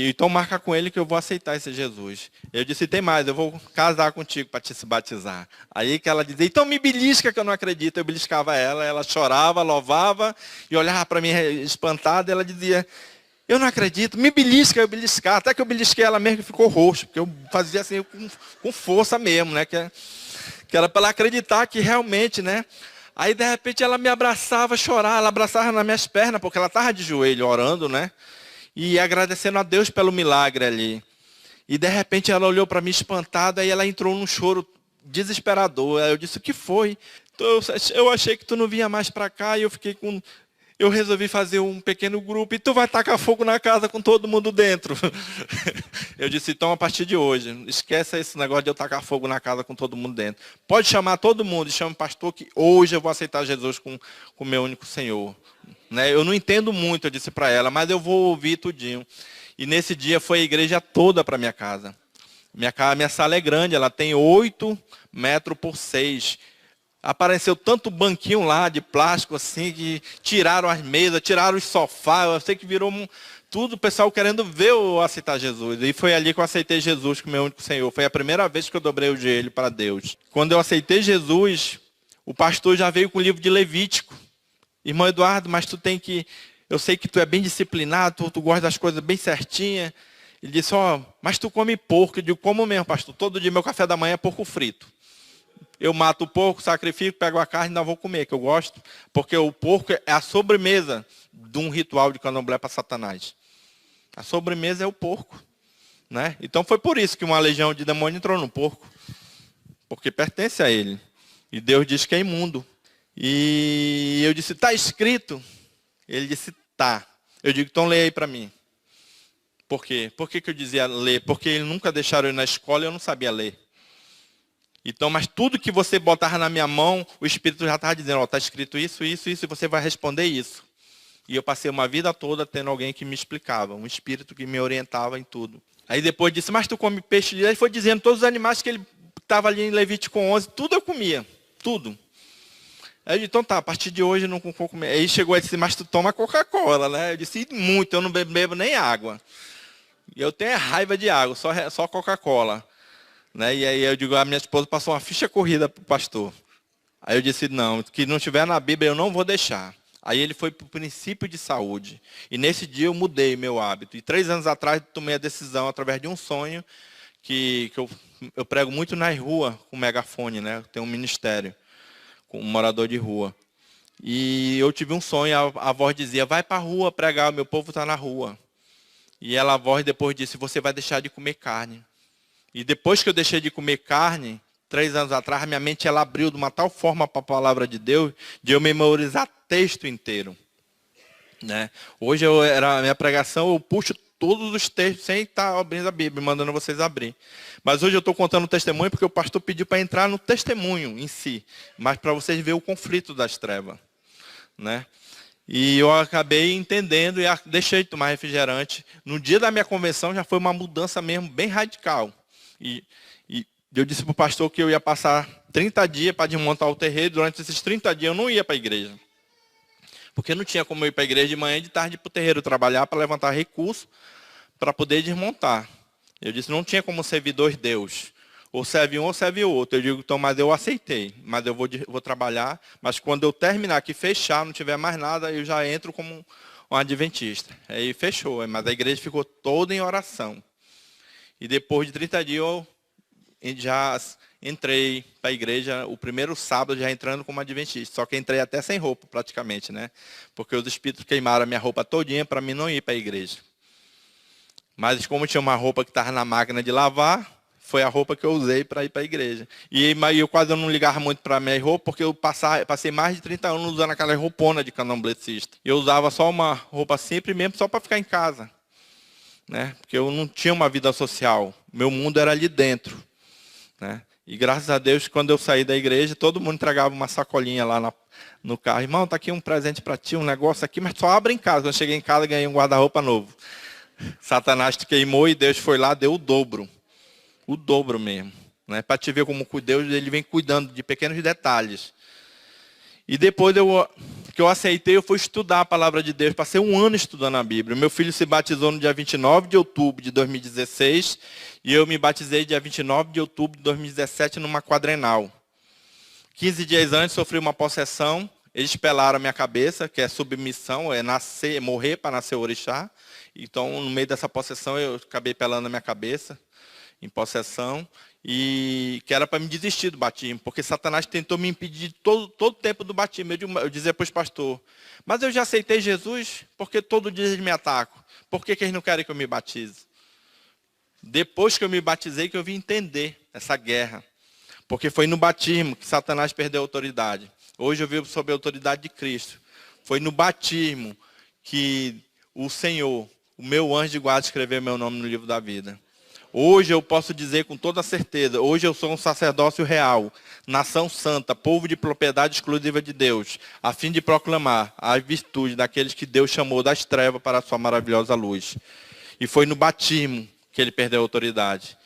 Então marca com ele que eu vou aceitar esse Jesus. Eu disse, tem mais, eu vou casar contigo para te se batizar. Aí que ela dizia, então me belisca que eu não acredito. Eu beliscava ela chorava, louvava e olhava para mim espantada. Ela dizia, eu não acredito, me belisca, eu beliscava. Até que eu belisquei ela mesmo que ficou roxo, porque eu fazia assim com força mesmo, né? Que era para ela acreditar que realmente, né? Aí de repente ela me abraçava, chorava, ela abraçava nas minhas pernas, porque ela estava de joelho orando, né? E agradecendo a Deus pelo milagre ali. E de repente ela olhou para mim espantada e ela entrou num choro desesperador. Aí eu disse, o que foi? Então, eu achei que tu não vinha mais para cá e eu resolvi fazer um pequeno grupo e tu vai tacar fogo na casa com todo mundo dentro. Eu disse, então a partir de hoje, esquece esse negócio de eu tacar fogo na casa com todo mundo dentro. Pode chamar todo mundo e chama o pastor que hoje eu vou aceitar Jesus com o meu único Senhor. Né? Eu não entendo muito, eu disse para ela, mas eu vou ouvir tudinho. E nesse dia foi a igreja toda para minha casa. Minha sala é grande, ela tem 8 metros por 6. Apareceu tanto banquinho lá de plástico assim, que tiraram as mesas, tiraram os sofás. Eu sei que virou tudo o pessoal querendo ver eu aceitar Jesus. E foi ali que eu aceitei Jesus como meu único Senhor. Foi a primeira vez que eu dobrei o joelho para Deus. Quando eu aceitei Jesus, o pastor já veio com o livro de Levítico. Irmão Eduardo, mas tu tem que... Eu sei que tu é bem disciplinado, tu gosta das coisas bem certinhas. Ele disse, mas tu come porco. Eu digo, como mesmo, pastor? Todo dia meu café da manhã é porco frito. Eu mato o porco, sacrifico, pego a carne e ainda vou comer, que eu gosto. Porque o porco é a sobremesa de um ritual de candomblé para Satanás. A sobremesa é o porco. Né? Então foi por isso que uma legião de demônio entrou no porco. Porque pertence a ele. E Deus diz que é imundo. E eu disse, está escrito? Ele disse, tá. Eu digo, então leia aí para mim. Por quê? Por que eu dizia ler? Porque eles nunca deixaram eu ir na escola e eu não sabia ler. Então, mas tudo que você botava na minha mão, o Espírito já estava dizendo, está escrito isso, isso, isso, e você vai responder isso. E eu passei uma vida toda tendo alguém que me explicava, um Espírito que me orientava em tudo. Aí depois disse, mas tu come peixe? Aí foi dizendo todos os animais que ele estava ali em Levítico 11, tudo eu comia, tudo. Aí eu disse, então tá, a partir de hoje eu não vou comer. Aí chegou e disse, mas tu toma Coca-Cola, né? Eu disse, muito, eu não bebo nem água. E eu tenho raiva de água, só Coca-Cola. Né? E aí eu digo, a minha esposa passou uma ficha corrida para o pastor. Aí eu disse, não, que não estiver na Bíblia eu não vou deixar. Aí ele foi para o princípio de saúde. E nesse dia eu mudei meu hábito. E 3 anos atrás tomei a decisão, através de um sonho, que eu prego muito nas ruas com megafone, né? Eu tenho um ministério com um morador de rua. E eu tive um sonho, a voz dizia, vai para a rua pregar, o meu povo está na rua. E a voz depois disse, você vai deixar de comer carne. E depois que eu deixei de comer carne, 3 anos atrás, minha mente ela abriu de uma tal forma para a palavra de Deus, de eu memorizar texto inteiro. Né? Hoje, a minha pregação, eu puxo todos os textos, sem estar abrindo a Bíblia, mandando vocês abrir. Mas hoje eu estou contando o testemunho, porque o pastor pediu para entrar no testemunho em si, mas para vocês verem o conflito das trevas. Né? E eu acabei entendendo e deixei de tomar refrigerante. No dia da minha convenção, já foi uma mudança mesmo, bem radical. E eu disse para o pastor que eu ia passar 30 dias para desmontar o terreiro. Durante esses 30 dias eu não ia para a igreja. Porque não tinha como eu ir para a igreja de manhã e de tarde para o terreiro trabalhar para levantar recursos para poder desmontar. Eu disse, não tinha como servir 2 deuses. Ou serve um ou serve o outro. Eu digo, então, mas eu aceitei. Mas eu vou trabalhar. Mas quando eu terminar aqui, fechar, não tiver mais nada, eu já entro como um adventista. Aí fechou, mas a igreja ficou toda em oração. E depois de 30 dias eu já entrei para a igreja, o primeiro sábado já entrando como adventista. Só que entrei até sem roupa, praticamente, né? Porque os espíritos queimaram a minha roupa todinha para mim não ir para a igreja. Mas como tinha uma roupa que estava na máquina de lavar, foi a roupa que eu usei para ir para a igreja. E eu quase não ligava muito para a minha roupa, porque eu passei mais de 30 anos usando aquela roupona de candomblecista. Eu usava só uma roupa simples mesmo, só para ficar em casa. Né? Porque eu não tinha uma vida social. Meu mundo era ali dentro. Né? E graças a Deus, quando eu saí da igreja, todo mundo entregava uma sacolinha lá no carro. Irmão, está aqui um presente para ti, um negócio aqui, mas só abre em casa. Quando eu cheguei em casa, ganhei um guarda-roupa novo. Satanás te queimou e Deus foi lá, deu o dobro. O dobro mesmo. Né? Para te ver como Deus ele vem cuidando de pequenos detalhes. E depois que eu aceitei, eu fui estudar a palavra de Deus. Passei um ano estudando a Bíblia. Meu filho se batizou no dia 29 de outubro de 2016. E eu me batizei dia 29 de outubro de 2017 numa quadrenal. 15 dias antes sofri uma possessão. Eles pelaram a minha cabeça, que é submissão, é morrer para nascer orixá. Então, no meio dessa possessão, eu acabei pelando a minha cabeça, em possessão, e que era para me desistir do batismo, porque Satanás tentou me impedir todo o tempo do batismo. Eu dizia para os pastores, mas eu já aceitei Jesus, porque todo dia eles me atacam. Por que eles não querem que eu me batize? Depois que eu me batizei, que eu vim entender essa guerra. Porque foi no batismo que Satanás perdeu a autoridade. Hoje eu vivo sob a autoridade de Cristo. Foi no batismo que o Senhor, o meu anjo de guarda, escreveu meu nome no livro da vida. Hoje eu posso dizer com toda certeza, hoje eu sou um sacerdócio real, nação santa, povo de propriedade exclusiva de Deus, a fim de proclamar a virtude daqueles que Deus chamou das trevas para a sua maravilhosa luz. E foi no batismo que ele perdeu a autoridade.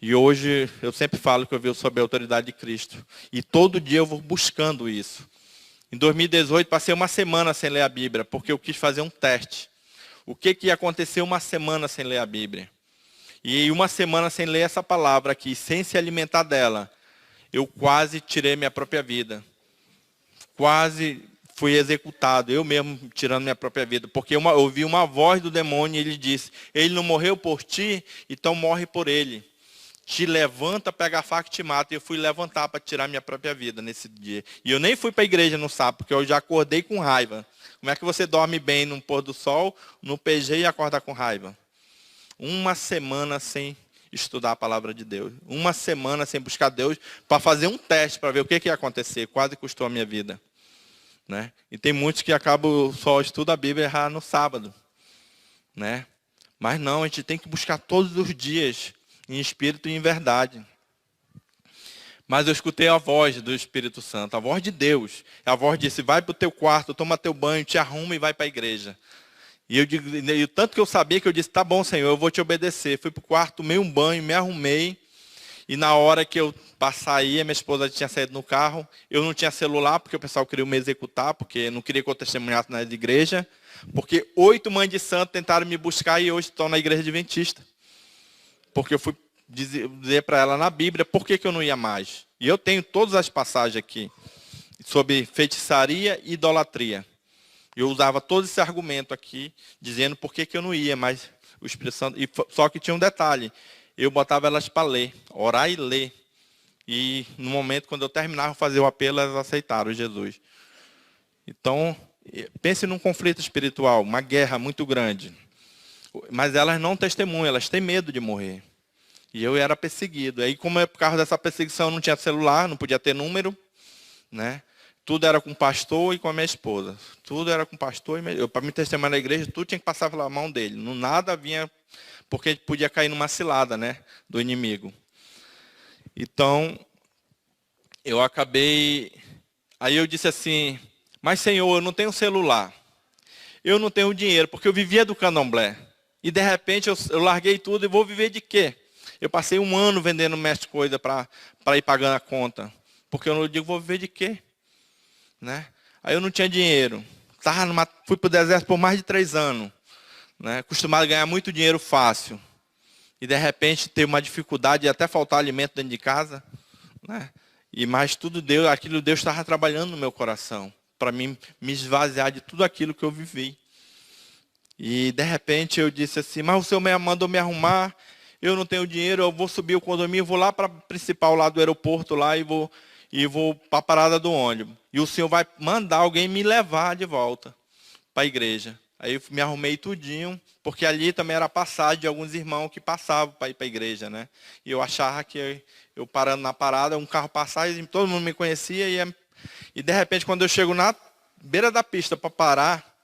E hoje eu sempre falo que eu vivo sob a autoridade de Cristo. E todo dia eu vou buscando isso. Em 2018 passei uma semana sem ler a Bíblia, porque eu quis fazer um teste. O que ia acontecer uma semana sem ler a Bíblia? E uma semana sem ler essa palavra aqui, sem se alimentar dela, eu quase tirei minha própria vida. Quase fui executado, eu mesmo tirando minha própria vida. Porque eu ouvi uma voz do demônio e ele disse, ele não morreu por ti, então morre por ele. Te levanta, pega a faca e te mata. E eu fui levantar para tirar minha própria vida nesse dia. E eu nem fui para a igreja no sábado, porque eu já acordei com raiva. Como é que você dorme bem no pôr do sol, no PG e acorda com raiva? Uma semana sem estudar a palavra de Deus. Uma semana sem buscar Deus para fazer um teste, para ver o que ia acontecer. Quase custou a minha vida. Né? E tem muitos que acabam só estudando a Bíblia e errar no sábado. Né? Mas não, a gente tem que buscar todos os dias, em espírito e em verdade. Mas eu escutei a voz do Espírito Santo, a voz de Deus. A voz disse, vai para o teu quarto, toma teu banho, te arruma e vai para a igreja. E tanto que eu sabia que eu disse, tá bom, Senhor, eu vou te obedecer. Fui para o quarto, tomei um banho, me arrumei. E na hora que eu saía, minha esposa tinha saído no carro. Eu não tinha celular, porque o pessoal queria me executar, porque não queria que eu testemunhasse na igreja. Porque 8 mães de santo tentaram me buscar e hoje estão na igreja adventista. Porque eu fui dizer para ela na Bíblia por que eu não ia mais. E eu tenho todas as passagens aqui sobre feitiçaria e idolatria. Eu usava todo esse argumento aqui, dizendo por que eu não ia, mas o Espírito Santo... Só que tinha um detalhe, eu botava elas para ler, orar e ler. E no momento, quando eu terminava de fazer o apelo, elas aceitaram Jesus. Então, pense num conflito espiritual, uma guerra muito grande. Mas elas não testemunham, elas têm medo de morrer. E eu era perseguido. Aí, como por causa dessa perseguição, não tinha celular, não podia ter número, né? Tudo era com o pastor e com a minha esposa. Tudo era com o pastor e para me testemunhar na igreja, tudo tinha que passar pela mão dele. Não nada vinha, porque podia cair numa cilada, né, do inimigo. Então, eu acabei... Aí eu disse assim, mas Senhor, eu não tenho celular. Eu não tenho dinheiro, porque eu vivia do candomblé. E de repente eu larguei tudo e vou viver de quê? Eu passei um ano vendendo mestre coisa para ir pagando a conta. Porque eu não digo, vou viver de quê? Né? Aí eu não tinha dinheiro. Fui para o deserto por mais de 3 anos. Né? Acostumado a ganhar muito dinheiro fácil. E de repente ter uma dificuldade de até faltar alimento dentro de casa. Né? Mas tudo Deus, aquilo Deus estava trabalhando no meu coração. Para mim me esvaziar de tudo aquilo que eu vivi. E de repente eu disse assim, mas o senhor mandou me arrumar, eu não tenho dinheiro, eu vou subir o condomínio, vou lá para a principal lá do aeroporto lá e vou para a parada do ônibus. E o senhor vai mandar alguém me levar de volta para a igreja. Aí eu me arrumei tudinho, porque ali também era a passagem de alguns irmãos que passavam para ir para a igreja, né? E eu achava que eu parando na parada, um carro passava e todo mundo me conhecia. E de repente, quando eu chego na beira da pista para parar,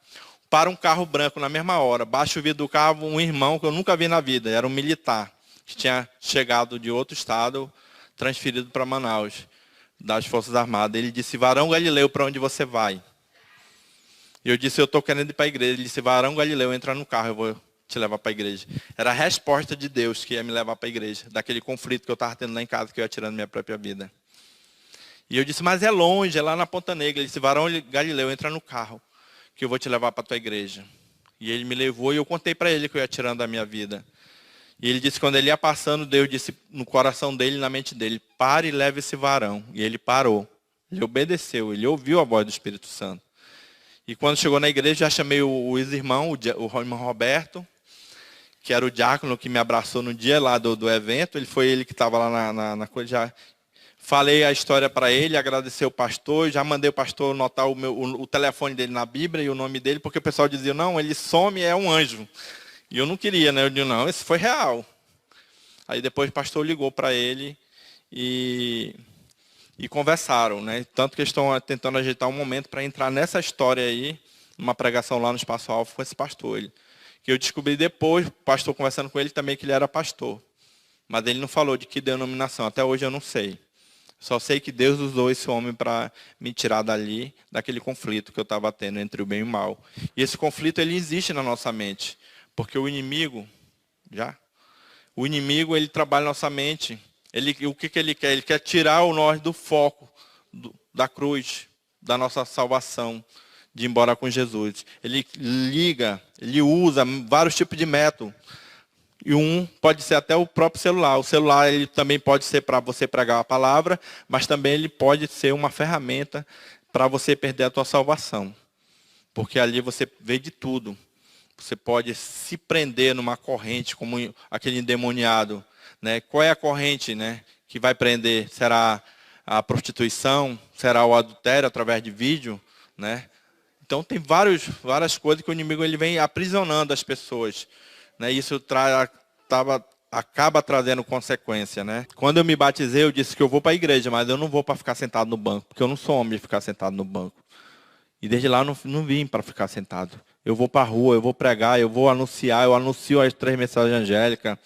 para um carro branco na mesma hora. Baixa o vidro do carro, um irmão que eu nunca vi na vida, era um militar, que tinha chegado de outro estado, transferido para Manaus, das Forças Armadas. Ele disse, Varão Galileu, para onde você vai? E eu disse, eu estou querendo ir para a igreja. Ele disse, Varão Galileu, entra no carro, eu vou te levar para a igreja. Era a resposta de Deus que ia me levar para a igreja, daquele conflito que eu estava tendo lá em casa, que eu ia tirando minha própria vida. E eu disse, mas é longe, é lá na Ponta Negra. Ele disse, Varão Galileu, entra no carro, que eu vou te levar para a tua igreja. E ele me levou e eu contei para ele que eu ia tirando da minha vida. E ele disse que quando ele ia passando, Deus disse no coração dele, na mente dele, pare e leve esse varão. E ele parou. Ele obedeceu, ele ouviu a voz do Espírito Santo. E quando chegou na igreja, já chamei o ex-irmão, o irmão Roberto, que era o diácono que me abraçou no dia lá do evento. Foi ele que estava lá na coisa. Já falei a história para ele, agradeci o pastor, já mandei o pastor anotar o telefone dele na Bíblia e o nome dele, porque o pessoal dizia, não, ele some, é um anjo. E eu não queria, né? Eu disse, não, esse foi real. Aí depois o pastor ligou para ele e conversaram, né? Tanto que eles estão tentando ajeitar um momento para entrar nessa história aí, numa pregação lá no Espaço Alfa com esse pastor. Que eu descobri depois, o pastor conversando com ele também, que ele era pastor. Mas ele não falou de que denominação, até hoje eu não sei. Só sei que Deus usou esse homem para me tirar dali, daquele conflito que eu estava tendo entre o bem e o mal. E esse conflito, ele existe na nossa mente. Porque o inimigo, ele trabalha na nossa mente. O que ele quer? Ele quer tirar nós do foco da cruz, da nossa salvação, de ir embora com Jesus. Ele ele usa vários tipos de métodos. E pode ser até o próprio celular. O celular ele também pode ser para você pregar a palavra, mas também ele pode ser uma ferramenta para você perder a tua salvação. Porque ali você vê de tudo. Você pode se prender numa corrente, como aquele endemoniado. Né? Qual é a corrente, né, que vai prender? Será a prostituição? Será o adultério através de vídeo? Né? Então tem várias coisas que o inimigo ele vem aprisionando as pessoas. Né? Isso acaba trazendo consequência. Né? Quando eu me batizei, eu disse que eu vou para a igreja, mas eu não vou para ficar sentado no banco, porque eu não sou homem de ficar sentado no banco. E desde lá eu não vim para ficar sentado. Eu vou para a rua, eu vou pregar, eu vou anunciar, eu anuncio as 3 mensagens angélicas.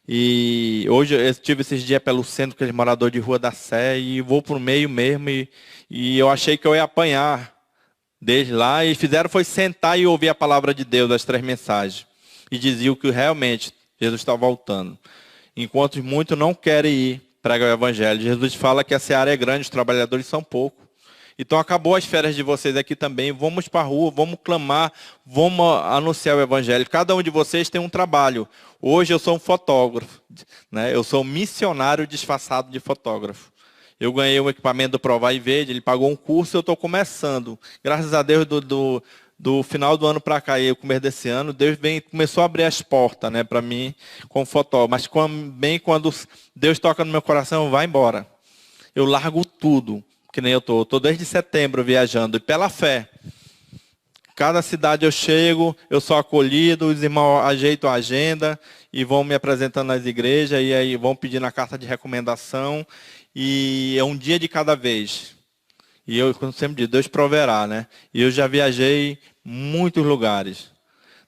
E hoje eu estive esses dias pelo centro, aquele morador de Rua da Sé, e vou para o meio mesmo, e eu achei que eu ia apanhar desde lá, e foi sentar e ouvir a palavra de Deus, as 3 mensagens. E diziam que realmente Jesus está voltando. Enquanto muitos não querem ir pregar o evangelho. Jesus fala que a seara é grande, os trabalhadores são poucos. Então acabou as férias de vocês aqui também. Vamos para a rua, vamos clamar, vamos anunciar o evangelho. Cada um de vocês tem um trabalho. Hoje eu sou um fotógrafo, né? Eu sou um missionário disfarçado de fotógrafo. Eu ganhei um equipamento do Provar e Verde, ele pagou um curso e eu estou começando. Graças a Deus, do final do ano para cá, e o começo desse ano, Deus começou a abrir as portas, né, para mim como fotógrafo. Mas quando Deus toca no meu coração, vai embora. Eu largo tudo. Que nem eu estou desde setembro viajando, e pela fé. Cada cidade eu chego, eu sou acolhido, os irmãos ajeitam a agenda e vão me apresentando nas igrejas, e aí vão pedindo a carta de recomendação, e é um dia de cada vez. E eu, como sempre digo, Deus proverá, né? E eu já viajei muitos lugares.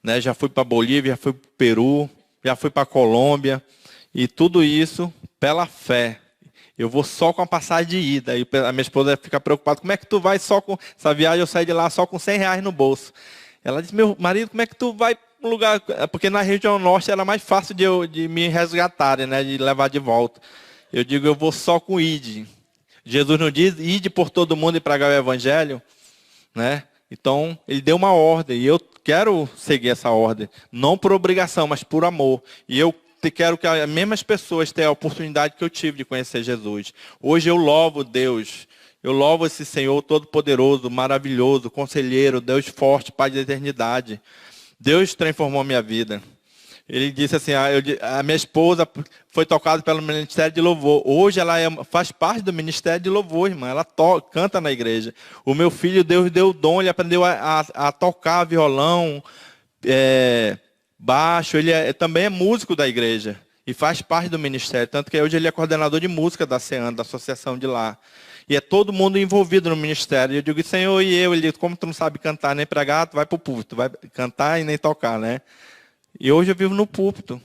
Né? Já fui para Bolívia, já fui para o Peru, já fui para a Colômbia, e tudo isso pela fé. Eu vou só com a passagem de ida. E a minha esposa fica preocupada. Como é que tu vai só com essa viagem? Eu saí de lá só com R$100 no bolso. Ela disse, meu marido, como é que tu vai para um lugar... Porque na região norte era mais fácil de me resgatarem, né? De levar de volta. Eu digo, eu vou só com ide. Jesus não diz, ide por todo mundo e pregar o evangelho. Né? Então, ele deu uma ordem. E eu quero seguir essa ordem. Não por obrigação, mas por amor. E eu quero que as mesmas pessoas tenham a oportunidade que eu tive de conhecer Jesus. Hoje eu louvo Deus. Eu louvo esse Senhor todo-poderoso, maravilhoso, conselheiro, Deus forte, Pai da eternidade. Deus transformou minha vida. Ele disse assim, a minha esposa foi tocada pelo Ministério de Louvor. Hoje ela faz parte do Ministério de Louvor, irmã. Ela canta na igreja. O meu filho, Deus deu o dom, ele aprendeu a tocar violão, baixo. Ele também é músico da igreja e faz parte do ministério. Tanto que hoje ele é coordenador de música da CEAN, da associação de lá. E é todo mundo envolvido no ministério. Eu digo, Senhor, e eu? Ele diz, como tu não sabe cantar nem pregar, tu vai para o púlpito. Tu vai cantar e nem tocar, né? E hoje eu vivo no púlpito,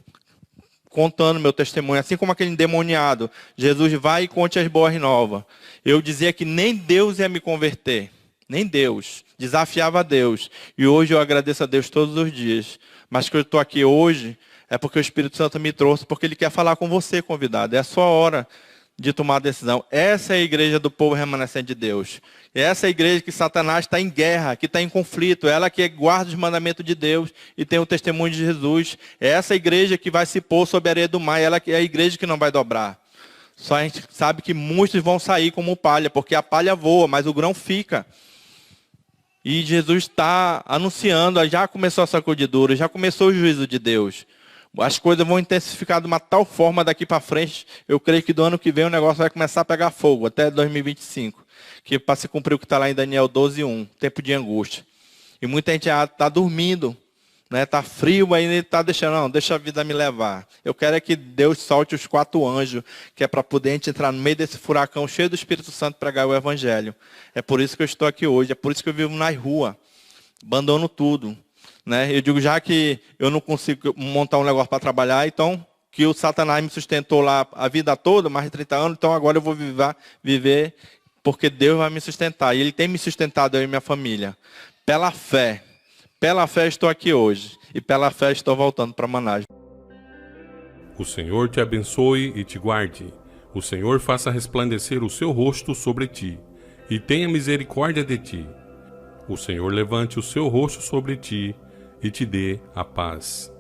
contando meu testemunho, assim como aquele endemoniado. Jesus, vai e conte as boas novas. Eu dizia que nem Deus ia me converter, nem Deus. Desafiava a Deus. E hoje eu agradeço a Deus todos os dias. Mas que eu estou aqui hoje é porque o Espírito Santo me trouxe, porque Ele quer falar com você, convidado. É a sua hora de tomar a decisão. Essa é a igreja do povo remanescente de Deus. Essa é a igreja que Satanás está em guerra, que está em conflito. Ela que guarda os mandamentos de Deus e tem o testemunho de Jesus. É essa igreja que vai se pôr sobre a areia do mar. Ela que é a igreja que não vai dobrar. Só a gente sabe que muitos vão sair como palha, porque a palha voa, mas o grão fica. E Jesus está anunciando, já começou a sacudidura, já começou o juízo de Deus. As coisas vão intensificar de uma tal forma daqui para frente. Eu creio que do ano que vem o negócio vai começar a pegar fogo, até 2025. Que para se cumprir o que está lá em Daniel 12:1, tempo de angústia. E muita gente está dormindo, né? Está frio, ainda está deixando, não, deixa a vida me levar. Eu quero é que Deus solte os 4 anjos, que é para poder a gente entrar no meio desse furacão cheio do Espírito Santo e pregar o Evangelho. É por isso que eu estou aqui hoje, é por isso que eu vivo nas ruas, abandono tudo. Né? Eu digo, já que eu não consigo montar um negócio para trabalhar, então que o Satanás me sustentou lá a vida toda, mais de 30 anos, então agora eu vou viver porque Deus vai me sustentar. E Ele tem me sustentado, eu e minha família. Pela fé estou aqui hoje. E pela fé estou voltando para Manaus. O Senhor te abençoe e te guarde. O Senhor faça resplandecer o seu rosto sobre ti e tenha misericórdia de ti. O Senhor levante o seu rosto sobre ti e te dê a paz.